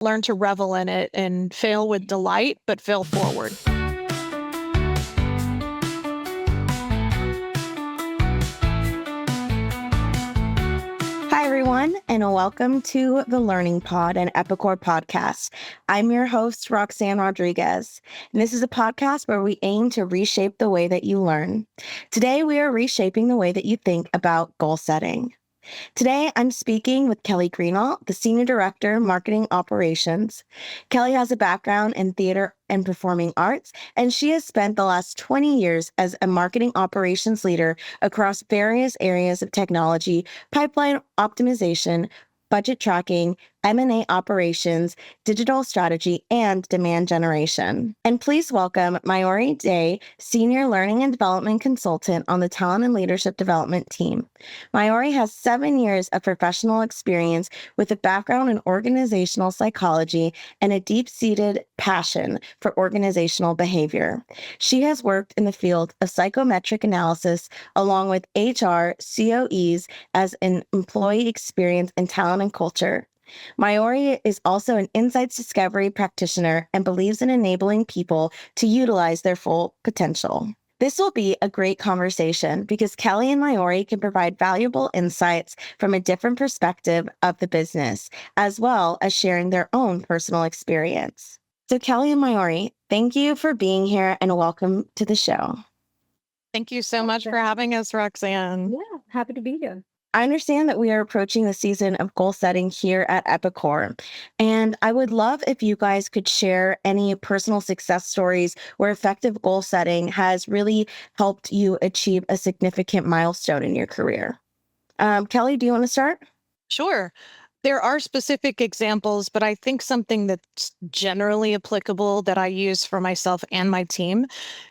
learn to revel in it and fail with delight, but fail forward. Hi, everyone, and welcome to the Learning Pod, an Epicor podcast. I'm your host, Roxanne Rodriguez, and this is a podcast where we aim to reshape the way that you learn. Today, we are reshaping the way that you think about goal setting. Today, I'm speaking with Kelly Greenwalt, the Senior Director, Marketing Operations. Kelly has a background in theater and performing arts, and she has spent the last 20 years as a marketing operations leader across various areas of technology, pipeline optimization, budget tracking, M&A operations, digital strategy, and demand generation. And please welcome Mayuri Day, Senior Learning and Development Consultant on the Talent and Leadership Development team. Mayuri has 7 years of professional experience with a background in organizational psychology and a deep-seated passion for organizational behavior. She has worked in the field of psychometric analysis along with HR, COEs as an employee experience and talent and culture. Mayuri is also an insights discovery practitioner and believes in enabling people to utilize their full potential. This will be a great conversation because Kelly and Mayuri can provide valuable insights from a different perspective of the business, as well as sharing their own personal experience. So Kelly and Mayuri, thank you for being here and welcome to the show. Thank you so much for having us, Roxanne. Yeah, happy to be here. I understand that we are approaching the season of goal setting here at Epicor, and I would love if you guys could share any personal success stories where effective goal setting has really helped you achieve a significant milestone in your career. Kelly, do you want to start? Sure. There are specific examples, but I think something that's generally applicable that I use for myself and my team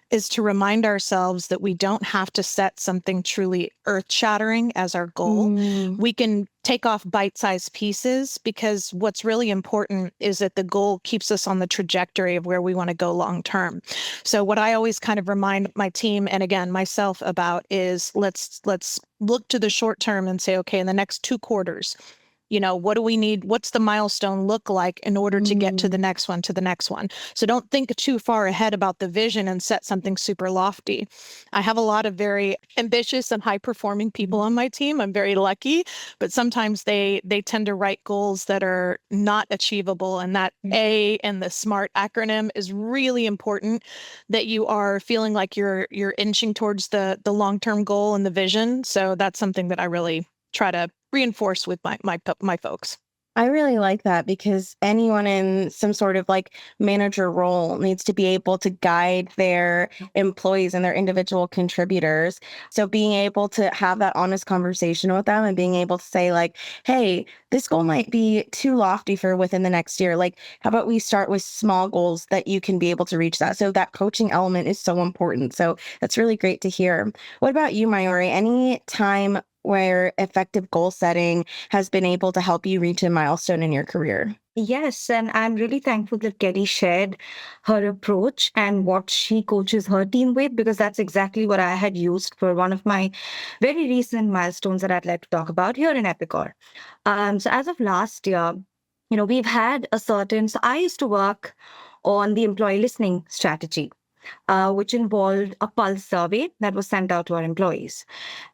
is to remind ourselves that we don't have to set something truly earth-shattering as our goal. We can take off bite-sized pieces because what's really important is that the goal keeps us on the trajectory of where we want to go long term. So what I always kind of remind my team and again myself about is let's look to the short term and say, okay, in the next 2 quarters, what do we need? What's the milestone look like in order to get to the next one, So don't think too far ahead about the vision and set something super lofty. I have a lot of very ambitious and high-performing people on my team. I'm very lucky, but sometimes they tend to write goals that are not achievable. And that A in the SMART acronym is really important, that you are feeling like you're inching towards the long-term goal and the vision. So that's something that I really try to reinforce with my folks. I really like that because anyone in some sort of manager role needs to be able to guide their employees and their individual contributors. So being able to have that honest conversation with them and being able to say hey, this goal might be too lofty for within the next year. How about we start with small goals that you can be able to reach that? So that coaching element is so important. So that's really great to hear. What about you, Mayuri? Any time where effective goal setting has been able to help you reach a milestone in your career? Yes, and I'm really thankful that Kelly shared her approach and what she coaches her team with, because that's exactly what I had used for one of my very recent milestones that I'd like to talk about here in Epicor. So as of last year, we've had so I used to work on the employee listening strategy. Which involved a pulse survey that was sent out to our employees.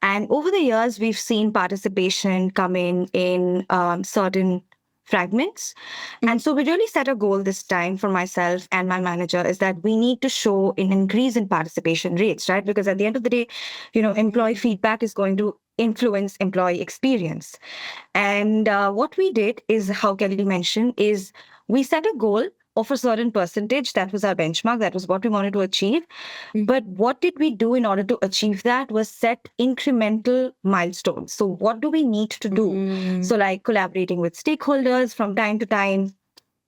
And over the years, we've seen participation come in certain fragments. And so we really set a goal this time for myself and my manager is that we need to show an increase in participation rates, right? Because at the end of the day, employee feedback is going to influence employee experience. And what we did is, how Kelly mentioned, is we set a goal of a certain percentage. That was our benchmark. That was what we wanted to achieve. But what did we do in order to achieve that was set incremental milestones. So what do we need to do? So collaborating with stakeholders from time to time,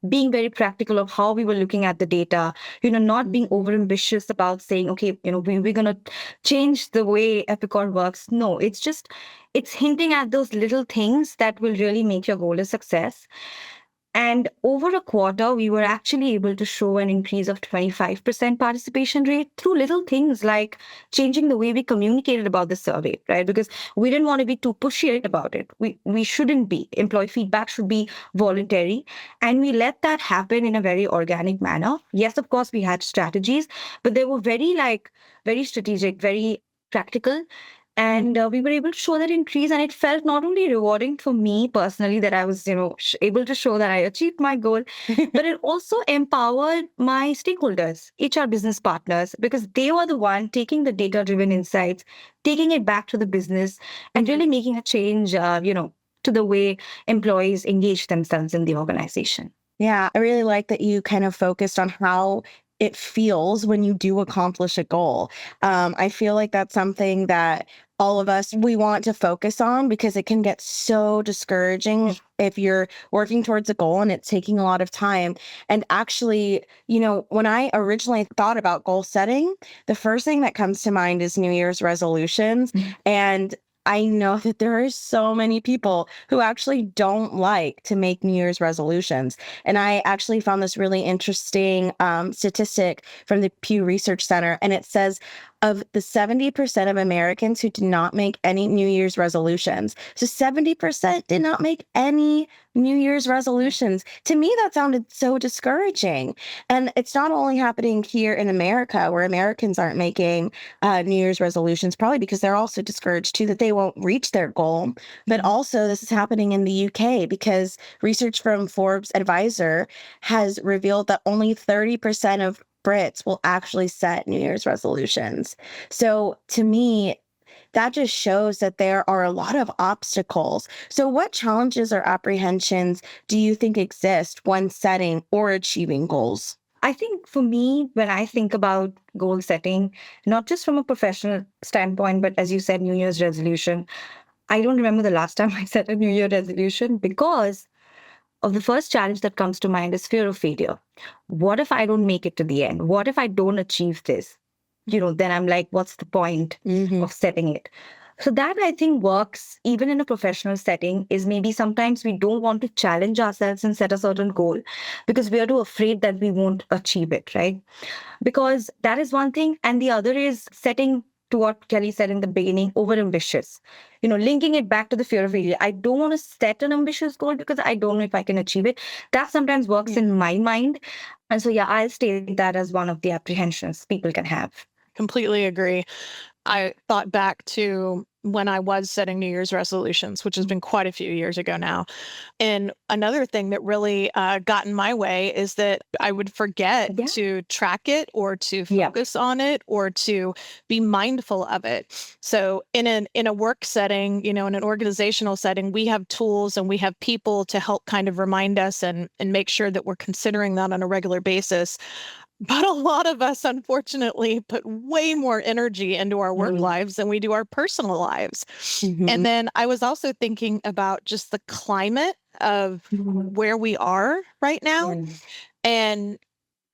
being very practical of how we were looking at the data, not being overambitious about saying, okay, we're going to change the way Epicor works. No, it's hinting at those little things that will really make your goal a success. And over a quarter, we were actually able to show an increase of 25% participation rate through little things like changing the way we communicated about the survey, right? Because we didn't want to be too pushy about it. We shouldn't be. Employee feedback should be voluntary. And we let that happen in a very organic manner. Yes, of course, we had strategies, but they were very strategic, very practical. And we were able to show that increase. And it felt not only rewarding for me personally that I was, able to show that I achieved my goal, but it also empowered my stakeholders, HR business partners, because they were the one taking the data-driven insights, taking it back to the business, and really making a change, to the way employees engage themselves in the organization. Yeah, I really like that you kind of focused on how it feels when you do accomplish a goal. I feel like that's something that all of us, we want to focus on because it can get so discouraging if you're working towards a goal and it's taking a lot of time. And actually, when I originally thought about goal setting, the first thing that comes to mind is New Year's resolutions. And I know that there are so many people who actually don't like to make New Year's resolutions. And I actually found this really interesting statistic from the Pew Research Center. And it says of the 70% of Americans who did not make any New Year's resolutions. So 70% did not make any New Year's resolutions. To me, that sounded so discouraging. And it's not only happening here in America, where Americans aren't making New Year's resolutions, probably because they're also discouraged too that they won't reach their goal. But also this is happening in the UK because research from Forbes Advisor has revealed that only 30% of Brits will actually set New Year's resolutions. So to me, that just shows that there are a lot of obstacles. So what challenges or apprehensions do you think exist when setting or achieving goals? I think for me, when I think about goal setting, not just from a professional standpoint, but as you said, New Year's resolution, I don't remember the last time I set a New Year resolution because of the first challenge that comes to mind is fear of failure. What if I don't make it to the end? What if I don't achieve this? Then I'm like, what's the point of setting it? So that I think works even in a professional setting is maybe sometimes we don't want to challenge ourselves and set a certain goal because we are too afraid that we won't achieve it, right? Because that is one thing. And the other is setting, to what Kelly said in the beginning, over ambitious. Linking it back to the fear of failure. I don't want to set an ambitious goal because I don't know if I can achieve it. That sometimes works in my mind. And so, I'll state that as one of the apprehensions people can have. Completely agree. I thought back to when I was setting New Year's resolutions, which has been quite a few years ago now. And another thing that really got in my way is that I would forget to track it or to focus on it or to be mindful of it. So in a work setting, in an organizational setting, we have tools and we have people to help kind of remind us and make sure that we're considering that on a regular basis. But a lot of us, unfortunately, put way more energy into our work lives than we do our personal lives. And then I was also thinking about just the climate of where we are right now. And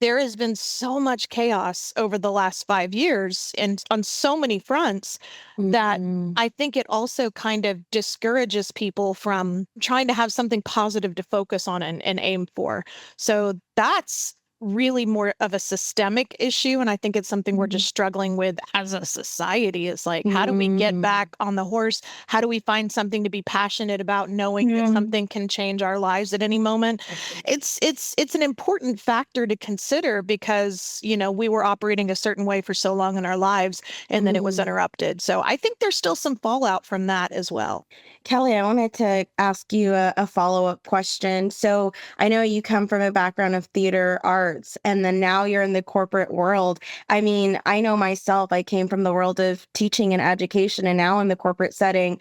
there has been so much chaos over the last 5 years and on so many fronts that I think it also kind of discourages people from trying to have something positive to focus on and aim for. So that's really more of a systemic issue. And I think it's something we're just struggling with as a society. It's like, how do we get back on the horse? How do we find something to be passionate about, knowing that something can change our lives at any moment? It's an important factor to consider because, we were operating a certain way for so long in our lives and then it was interrupted. So I think there's still some fallout from that as well. Kelly, I wanted to ask you a follow-up question. So I know you come from a background of theater arts, and then now you're in the corporate world. I mean, I know myself, I came from the world of teaching and education, and now in the corporate setting.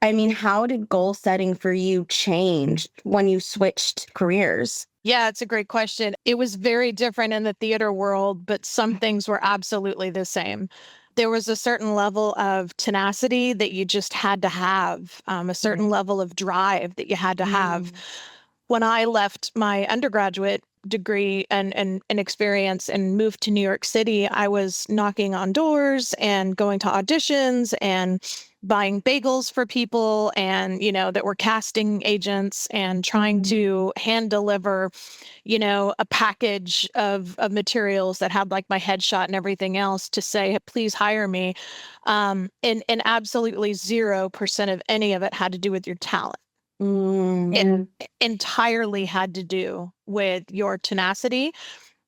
I mean, how did goal setting for you change when you switched careers? Yeah, it's a great question. It was very different in the theater world, but some things were absolutely the same. There was a certain level of tenacity that you just had to have, a certain level of drive that you had to have. When I left my undergraduate degree and experience and moved to New York City, I was knocking on doors and going to auditions and buying bagels for people and, that were casting agents and trying to hand deliver, a package of materials that had like my headshot and everything else to say, please hire me. And absolutely 0% of any of it had to do with your talent. It entirely had to do with your tenacity,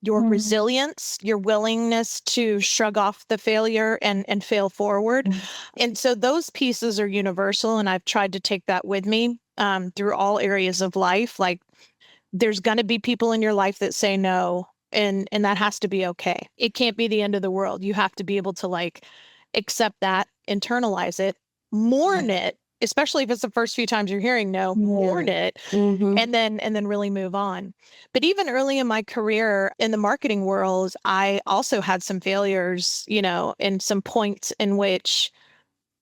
your resilience, your willingness to shrug off the failure and fail forward. And so those pieces are universal. And I've tried to take that with me through all areas of life. Like there's going to be people in your life that say no, and that has to be okay. It can't be the end of the world. You have to be able to like accept that, internalize it, mourn it, especially if it's the first few times you're hearing no, mourn it, and then really move on. But even early in my career in the marketing world, I also had some failures, and some points in which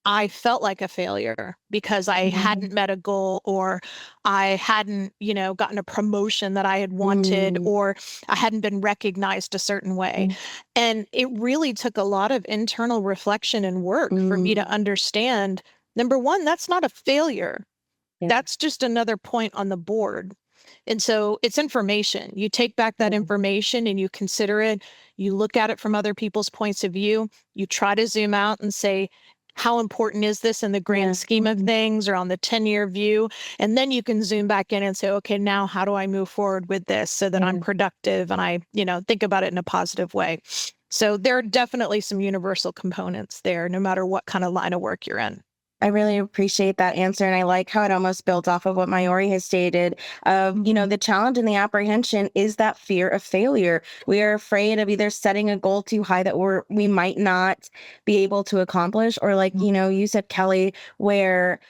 I felt like a failure because I hadn't met a goal, or I hadn't, gotten a promotion that I had wanted, or I hadn't been recognized a certain way. And it really took a lot of internal reflection and work for me to understand, number one, that's not a failure. That's just another point on the board. And so it's information. You take back that information and you consider it. You look at it from other people's points of view. You try to zoom out and say, how important is this in the grand scheme of things, or on the 10-year view? And then you can zoom back in and say, okay, now how do I move forward with this so that I'm productive and I, think about it in a positive way? So there are definitely some universal components there, no matter what kind of line of work you're in. I really appreciate that answer. And I like how it almost builds off of what Mayuri has stated of, the challenge and the apprehension is that fear of failure. We are afraid of either setting a goal too high that we might not be able to accomplish, or like, you said, Kelly, where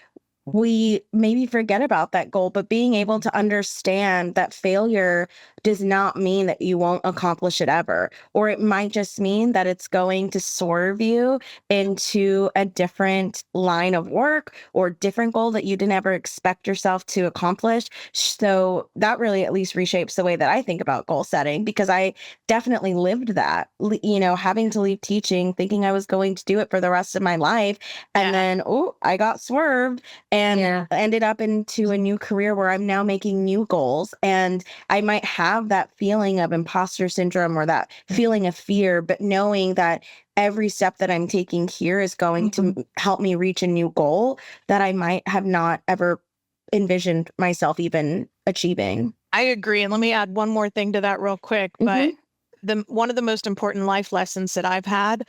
we maybe forget about that goal, but being able to understand that failure does not mean that you won't accomplish it ever, or it might just mean that it's going to swerve you into a different line of work or different goal that you didn't ever expect yourself to accomplish. So that really at least reshapes the way that I think about goal setting, because I definitely lived that, having to leave teaching, thinking I was going to do it for the rest of my life. And then, I got swerved and ended up into a new career where I'm now making new goals. And I might have that feeling of imposter syndrome or that feeling of fear, but knowing that every step that I'm taking here is going to help me reach a new goal that I might have not ever envisioned myself even achieving. I agree. And let me add one more thing to that real quick. But one of the most important life lessons that I've had,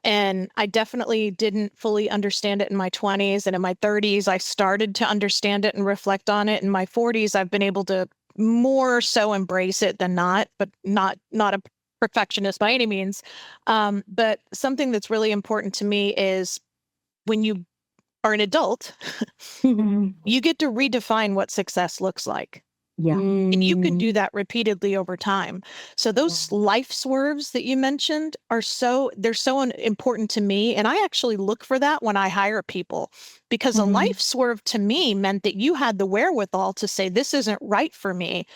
and I definitely didn't fully understand it in my 20s, and in my 30s, I started to understand it and reflect on it. In my 40s, I've been able to more so embrace it than not, but not a perfectionist by any means. But something that's really important to me is when you are an adult, you get to redefine what success looks like. And you can do that repeatedly over time. So those life swerves that you mentioned they're so important to me. And I actually look for that when I hire people, because a life swerve to me meant that you had the wherewithal to say, this isn't right for me.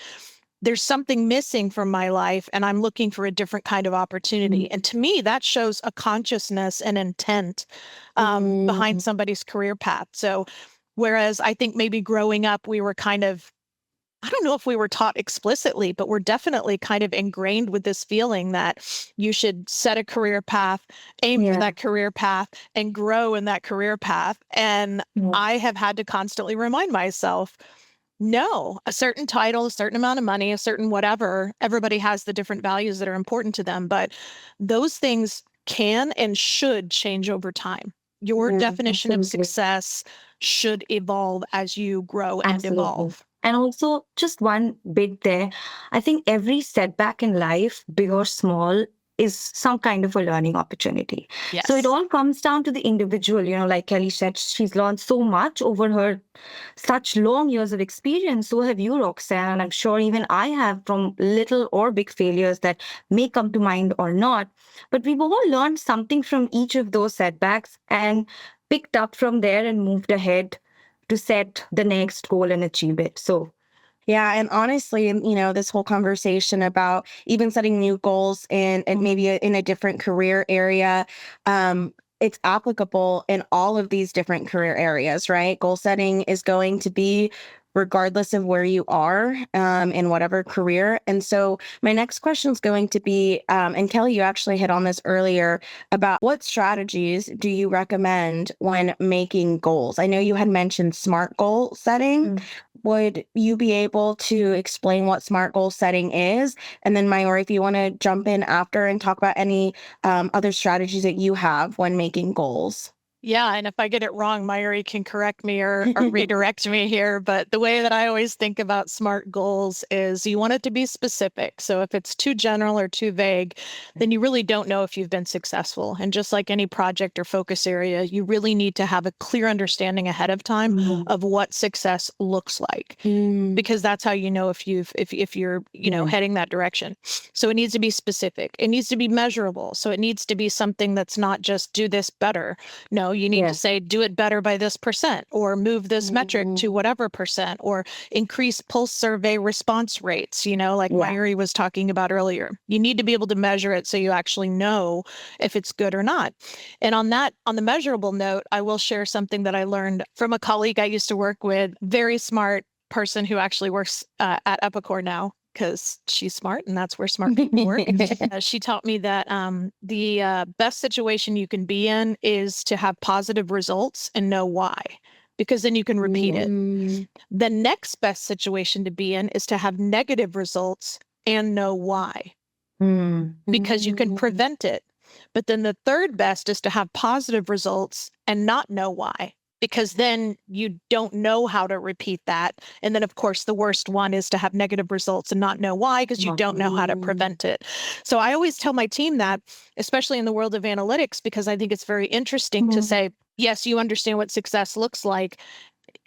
There's something missing from my life and I'm looking for a different kind of opportunity. And to me, that shows a consciousness and intent behind somebody's career path. So whereas I think maybe growing up, we were kind of, I don't know if we were taught explicitly, but we're definitely kind of ingrained with this feeling that you should set a career path, aim for that career path, and grow in that career path. And I have had to constantly remind myself, no, a certain title, a certain amount of money, a certain whatever, everybody has the different values that are important to them, but those things can and should change over time. Your definition of success should evolve as you grow and evolve. And also, just one bit there, I think every setback in life, big or small, is some kind of a learning opportunity. Yes. So it all comes down to the individual. Like Kelly said, she's learned so much over her such long years of experience. So have you, Roxanne. And I'm sure even I have, from little or big failures that may come to mind or not. But we've all learned something from each of those setbacks and picked up from there and moved ahead to set the next goal and achieve it. So yeah. And honestly, this whole conversation about even setting new goals and maybe in a different career area, it's applicable in all of these different career areas, right? Goal setting is going to be regardless of where you are in whatever career. And so my next question is going to be, and Kelly, you actually hit on this earlier about what strategies do you recommend when making goals? I know you had mentioned SMART goal setting. Would you be able to explain what SMART goal setting is? And then Mayuri, if you want to jump in after and talk about any other strategies that you have when making goals. Yeah, and if I get it wrong, Mayuri can correct me or redirect me here. But the way that I always think about SMART goals is you want it to be specific. So if it's too general or too vague, then you really don't know if you've been successful. And just like any project or focus area, you really need to have a clear understanding ahead of time of what success looks like, because that's how you know if you're heading that direction. So it needs to be specific. It needs to be measurable. So it needs to be something that's not just do this better. No, you need to say, do it better by this percent, or move this metric to whatever percent, or increase pulse survey response rates, like Mayuri was talking about earlier. You need to be able to measure it so you actually know if it's good or not. And on the measurable note, I will share something that I learned from a colleague I used to work with, very smart person who actually works at Epicor now, because she's smart and that's where smart people work. She taught me that the best situation you can be in is to have positive results and know why, because then you can repeat it. The next best situation to be in is to have negative results and know why, because you can prevent it. But then the third best is to have positive results and not know why, because then you don't know how to repeat that. And then, of course, the worst one is to have negative results and not know why, because you don't know how to prevent it. So I always tell my team that, especially in the world of analytics, because I think it's very interesting to say, yes, you understand what success looks like,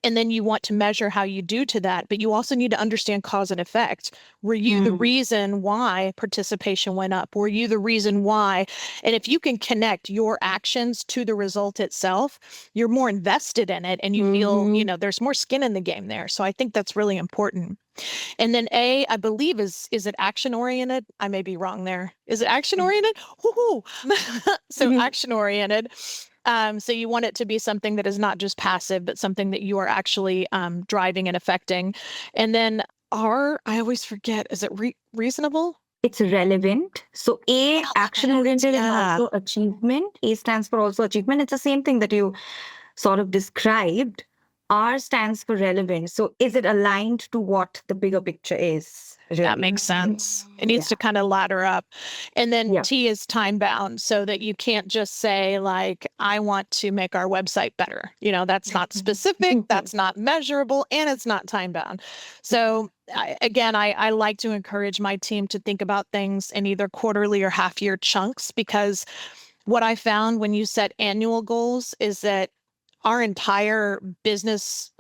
and then you want to measure how you do to that, but you also need to understand cause and effect. Were you the reason why participation went up? Were you the reason why? And if you can connect your actions to the result itself, you're more invested in it and you feel, there's more skin in the game there. So I think that's really important. And then A, I believe is it action oriented? I may be wrong there. Is it action oriented? So action oriented. So you want it to be something that is not just passive, but something that you are actually driving and affecting. And then R, I always forget, is it reasonable? It's relevant. So A, action oriented, and also achievement. A stands for also achievement. It's the same thing that you sort of described. R stands for relevant. So is it aligned to what the bigger picture is? Really? That makes sense. It needs to kind of ladder up. And then T is time bound, so that you can't just say, like, I want to make our website better. That's not specific, that's not measurable, and it's not time bound. So I like to encourage my team to think about things in either quarterly or half year chunks, because what I found when you set annual goals is that our entire business,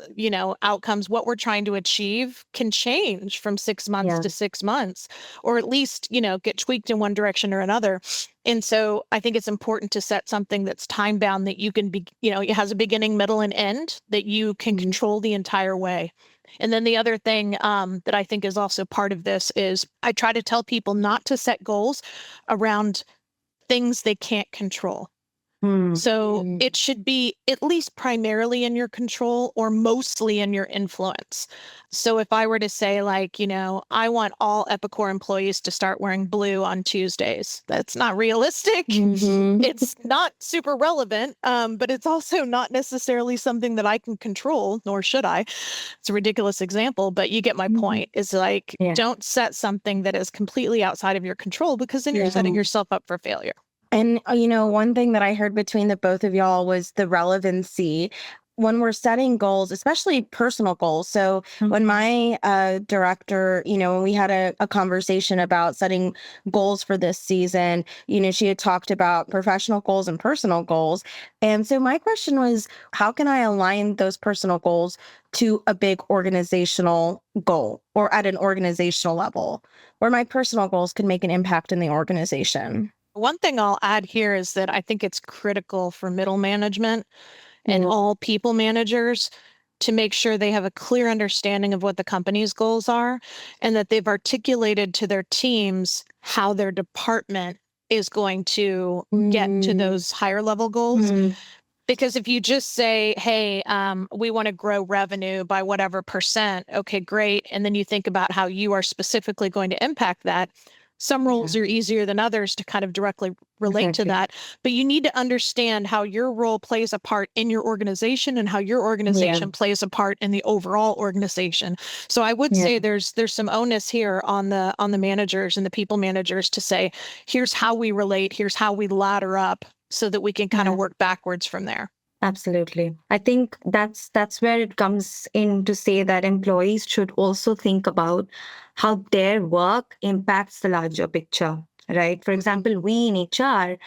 outcomes, what we're trying to achieve can change from 6 months to 6 months, or at least, get tweaked in one direction or another. And so I think it's important to set something that's time bound, that you can be, it has a beginning, middle, and end that you can control the entire way. And then the other thing that I think is also part of this is I try to tell people not to set goals around things they can't control. So it should be at least primarily in your control or mostly in your influence. So if I were to say, like, I want all Epicor employees to start wearing blue on Tuesdays, that's not realistic. It's not super relevant, but it's also not necessarily something that I can control, nor should I. It's a ridiculous example, but you get my point. Is like, don't set something that is completely outside of your control, because then you're setting yourself up for failure. And, one thing that I heard between the both of y'all was the relevancy when we're setting goals, especially personal goals. So when my director, when we had a conversation about setting goals for this season, she had talked about professional goals and personal goals. And so my question was, how can I align those personal goals to a big organizational goal, or at an organizational level where my personal goals can make an impact in the organization? One thing I'll add here is that I think it's critical for middle management and all people managers to make sure they have a clear understanding of what the company's goals are, and that they've articulated to their teams how their department is going to get to those higher level goals. Because if you just say, hey, we want to grow revenue by whatever percent, okay, great. And then you think about how you are specifically going to impact that. Some roles are easier than others to kind of directly relate to that. But you need to understand how your role plays a part in your organization and how your organization plays a part in the overall organization. So I would say there's some onus here on the managers and the people managers to say, here's how we relate, here's how we ladder up, so that we can kind of work backwards from there. Absolutely. I think that's where it comes in to say that employees should also think about how their work impacts the larger picture, right? For example, we in HR,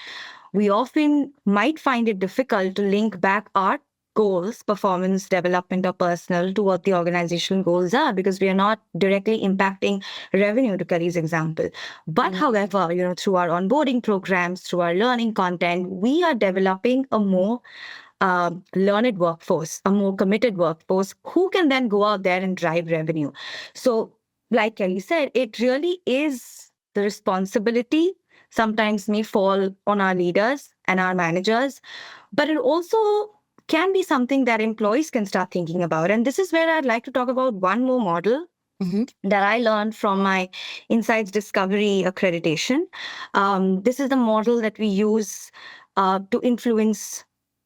we often might find it difficult to link back our goals, performance, development, or personal to what the organizational goals are, because we are not directly impacting revenue, to Kelly's example. But however, through our onboarding programs, through our learning content, we are developing a more learned workforce, a more committed workforce who can then go out there and drive revenue. So, like Kelly said, it really is the responsibility sometimes may fall on our leaders and our managers, but it also can be something that employees can start thinking about. And this is where I'd like to talk about one more model that I learned from my Insights Discovery accreditation. This is the model that we use to influence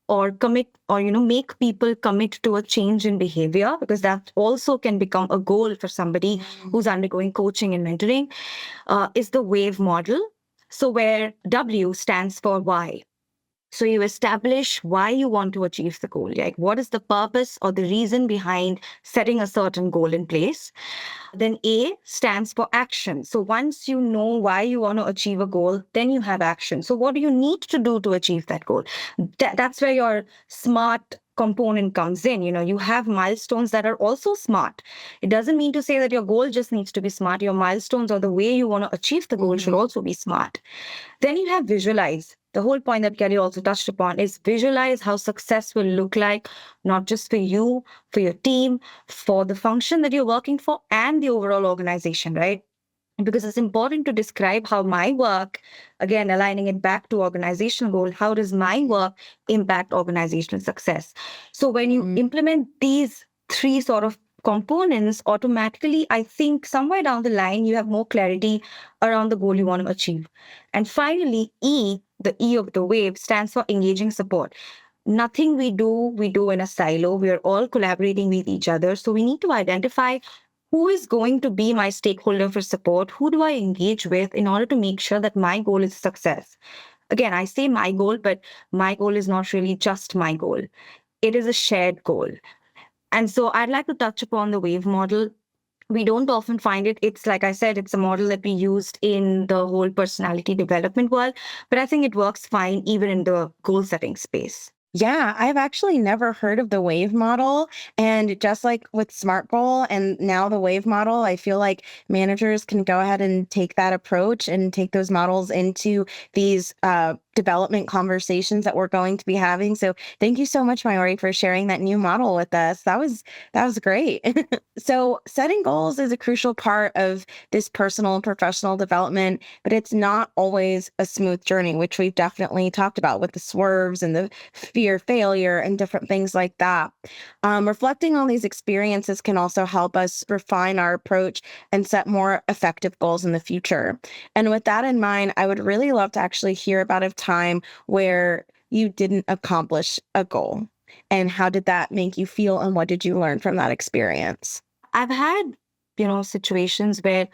or commit or make people commit to a change in behavior, because that also can become a goal for somebody who's undergoing coaching and mentoring, is the wave model. So where W stands for why. So you establish why you want to achieve the goal. Like, what is the purpose or the reason behind setting a certain goal in place? Then A stands for action. So once you know why you want to achieve a goal, then you have action. So what do you need to do to achieve that goal? That's where your SMART component comes in. You have milestones that are also SMART. It doesn't mean to say that your goal just needs to be SMART. Your milestones or the way you want to achieve the goal should also be SMART. Then you have visualize. The whole point that Kelly also touched upon is visualize how success will look like, not just for you, for your team, for the function that you're working for, and the overall organization, right? Because it's important to describe how my work, again, aligning it back to organizational goal, how does my work impact organizational success? So when you implement these three sort of components, automatically, I think somewhere down the line, you have more clarity around the goal you want to achieve. And finally, E, the E of the wave, stands for engaging support. Nothing we do in a silo. We are all collaborating with each other. So we need to identify who is going to be my stakeholder for support? Who do I engage with in order to make sure that my goal is a success? Again, I say my goal, but my goal is not really just my goal. It is a shared goal. And so I'd like to touch upon the wave model. We don't often find it. It's like I said, it's a model that we used in the whole personality development world, but I think it works fine even in the goal setting space. Yeah, I've actually never heard of the wave model. And just like with SMART goal and now the wave model, I feel like managers can go ahead and take that approach and take those models into these development conversations that we're going to be having. So thank you so much, Mayuri, for sharing that new model with us. That was great. So setting goals is a crucial part of this personal and professional development, but it's not always a smooth journey, which we've definitely talked about with the swerves and the fear, failure, and different things like that. Reflecting on these experiences can also help us refine our approach and set more effective goals in the future. And with that in mind, I would really love to actually hear about a time where you didn't accomplish a goal. And how did that make you feel? And what did you learn from that experience? I've had, situations where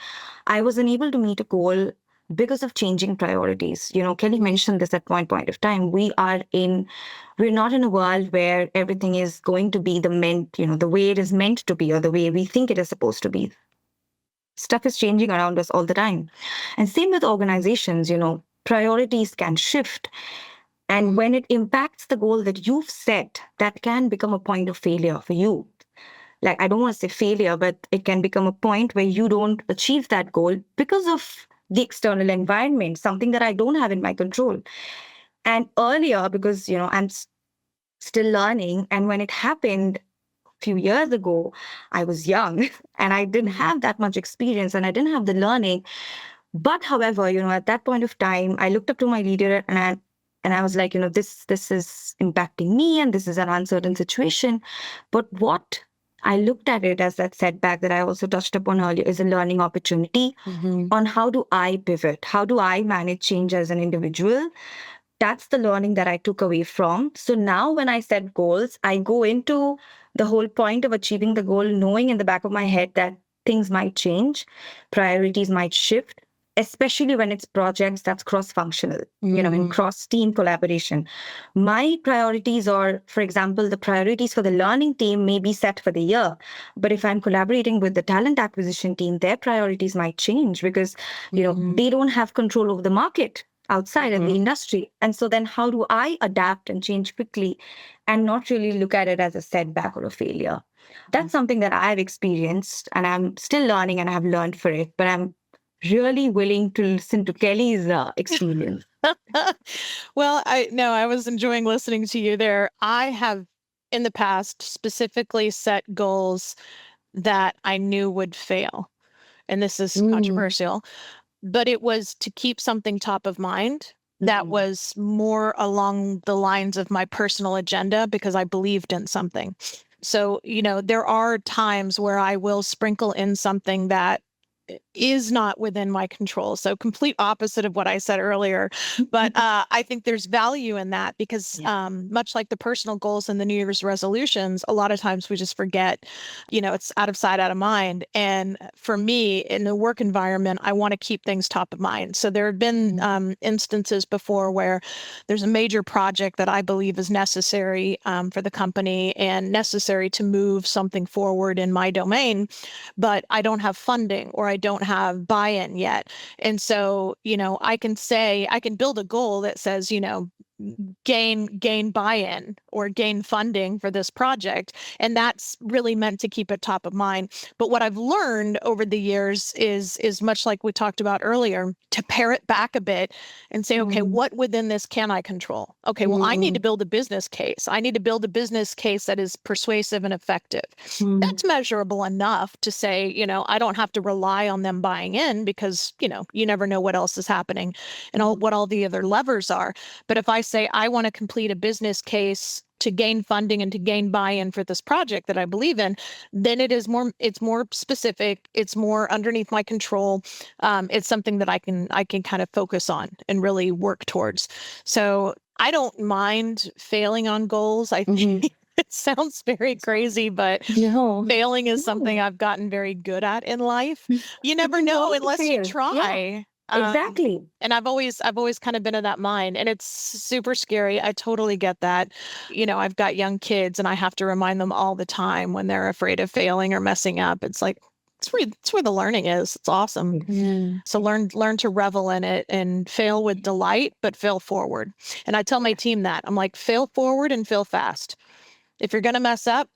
I was unable to meet a goal because of changing priorities. Kelly mentioned this at one point of time. We're not in a world where everything is going to be the way it is meant to be or the way we think it is supposed to be. Stuff is changing around us all the time. And same with organizations, priorities can shift. And when it impacts the goal that you've set, that can become a point of failure for you. Like, I don't want to say failure, but it can become a point where you don't achieve that goal because of the external environment, something that I don't have in my control. And earlier, because, I'm still learning. And when it happened a few years ago, I was young and I didn't have that much experience and I didn't have the learning. But however, at that point of time, I looked up to my leader and I was like, this is impacting me and this is an uncertain situation. But what I looked at it as that setback that I also touched upon earlier is a learning opportunity on how do I pivot? How do I manage change as an individual? That's the learning that I took away from. So now when I set goals, I go into the whole point of achieving the goal, knowing in the back of my head that things might change, priorities might shift, especially when it's projects that's cross-functional, in cross-team collaboration. My priorities, or for example, the priorities for the learning team may be set for the year. But if I'm collaborating with the talent acquisition team, their priorities might change because, they don't have control over the market outside in the industry. And so then how do I adapt and change quickly and not really look at it as a setback or a failure? That's something that I've experienced and I'm still learning and I've learned for it, but I'm really willing to listen to Kelly's experience. Well, I was enjoying listening to you there. I have in the past specifically set goals that I knew would fail. And this is controversial, but it was to keep something top of mind that was more along the lines of my personal agenda because I believed in something. So, there are times where I will sprinkle in something that is not within my control. So complete opposite of what I said earlier. But I think there's value in that because much like the personal goals and the New Year's resolutions, a lot of times we just forget, it's out of sight, out of mind. And for me, in the work environment, I want to keep things top of mind. So there have been instances before where there's a major project that I believe is necessary for the company and necessary to move something forward in my domain, but I don't have funding or I don't have buy-in yet. And so, I can build a goal that says, gain buy-in or gain funding for this project. And that's really meant to keep it top of mind. But what I've learned over the years is much like we talked about earlier, to pare it back a bit and say, okay, what within this can I control? Okay, well, I need to build a business case. I need to build a business case that is persuasive and effective. That's measurable enough to say, I don't have to rely on them buying in because, you never know what else is happening and what all the other levers are. But if I say I want to complete a business case to gain funding and to gain buy-in for this project that I believe in, then it's more specific. It's more underneath my control. It's something that I can kind of focus on and really work towards. So I don't mind failing on goals. I think it sounds very crazy, but failing is something I've gotten very good at in life. You never know unless you try. Exactly. And I've always kind of been of that mind, and it's super scary. I totally get that. I've got young kids and I have to remind them all the time when they're afraid of failing or messing up. It's like, it's where the learning is. It's awesome. So learn to revel in it and fail with delight, but fail forward. And I tell my team that I'm like, fail forward and fail fast. If you're going to mess up,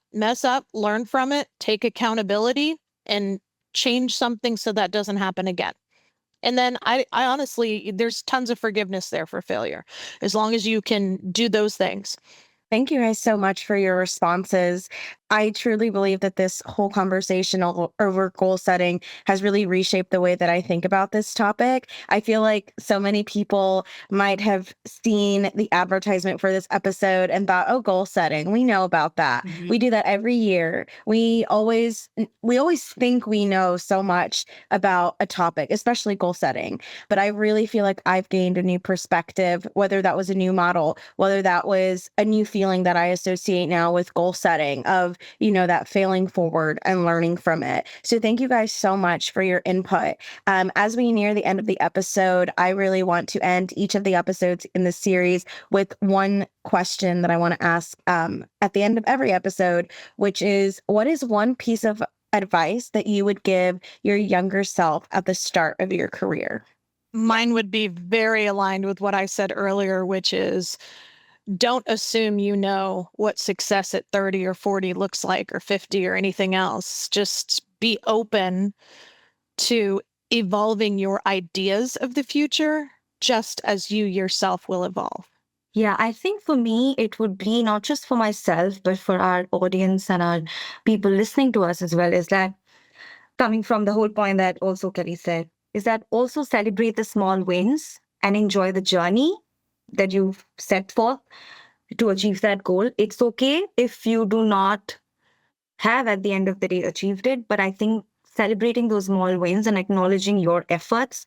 learn from it, take accountability and change something so that doesn't happen again. And then I honestly, there's tons of forgiveness there for failure, as long as you can do those things. Thank you guys so much for your responses. I truly believe that this whole conversation over goal setting has really reshaped the way that I think about this topic. I feel like so many people might have seen the advertisement for this episode and thought, oh, goal setting, we know about that. We do that every year. We always think we know so much about a topic, especially goal setting. But I really feel like I've gained a new perspective, whether that was a new model, whether that was a new feeling that I associate now with goal setting of, that failing forward and learning from it. So thank you guys so much for your input. As we near the end of the episode, I really want to end each of the episodes in the series with one question that I want to ask at the end of every episode, which is, what is one piece of advice that you would give your younger self at the start of your career? Mine would be very aligned with what I said earlier, which is, don't assume you know what success at 30 or 40 looks like, or 50 or anything else. Just be open to evolving your ideas of the future, just as you yourself will evolve. Yeah, I think for me, it would be not just for myself, but for our audience and our people listening to us as well, is that coming from the whole point that also Kelly said, is that also celebrate the small wins and enjoy the journey that you've set forth to achieve that goal. It's okay if you do not have at the end of the day achieved it, but I think celebrating those small wins and acknowledging your efforts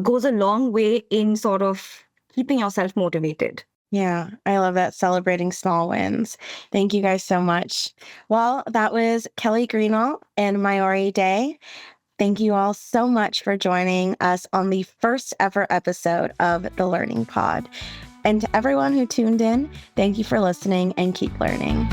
goes a long way in sort of keeping yourself motivated. Yeah, I love that, celebrating small wins. Thank you guys so much. Well, that was Kelly Greenwalt and Mayuri Day. Thank you all so much for joining us on the first ever episode of The Learning Pod. And to everyone who tuned in, thank you for listening and keep learning.